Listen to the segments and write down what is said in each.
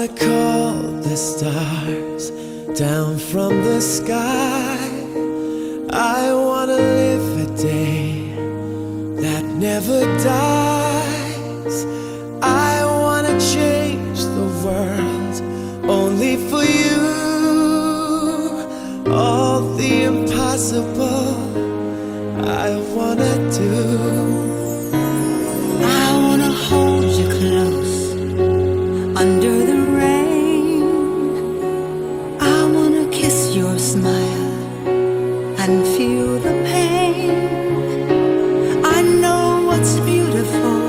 wanna call the stars down from the sky. I wanna live a day that never dies. I wanna change the world only for you. All the impossible I wanna do. I wanna hold you close under the rain. I wanna kiss your smile and feel the pain. I know what's beautiful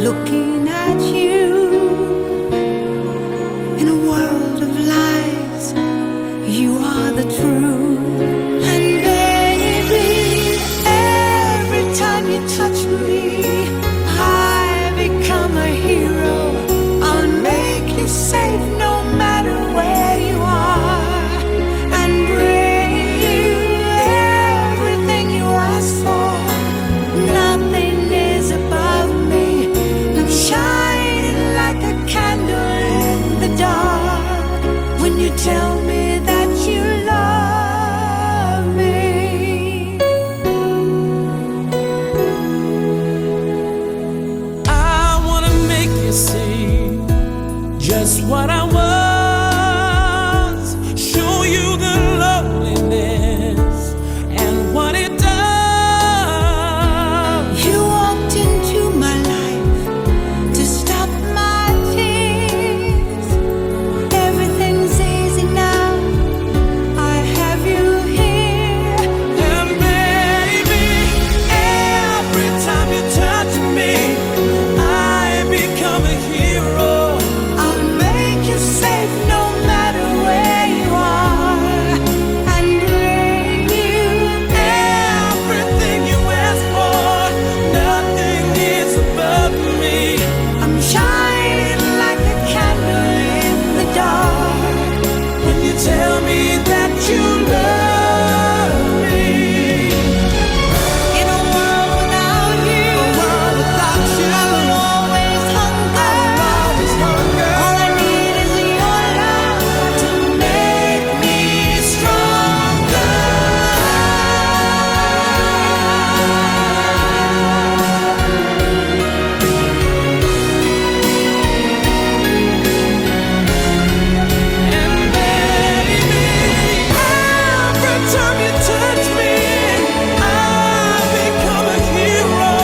looking at you. In a world of lies, you are the truth. And baby, every time you touch me, I become a hero. I'll make you safe no matter where you are, and bring you everything you ask for. Nothing is above me. I'm shining like a candle in the dark when you tell me that you love me. I wanna make you see just what I was. Show you the loneliness and what it does. You walked into my life to stop my tears. Everything's easy now. I have you here. And baby, every time you touch me, I become a hero. I'll make you safe no matter where you are, and bring you Everything you ask for, nothing is above me. I'm shining like a candle in the dark When you tell me that you love me. in a world without you. World without you, I will always hunger. always hunger. All I need is your love to make me stronger. And baby, every time you touch me, I become a hero.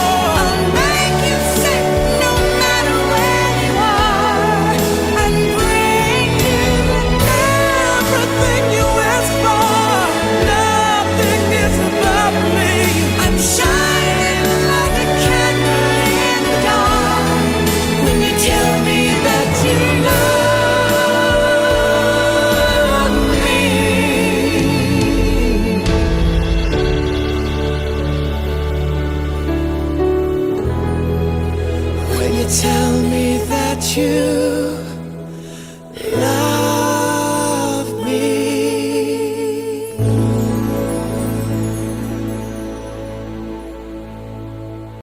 I'll make you safe no matter where you are, and bring you Everything you ask for, nothing is above me. I'm shining like a candle in the dark when you tell me that you love me. When you tell me that you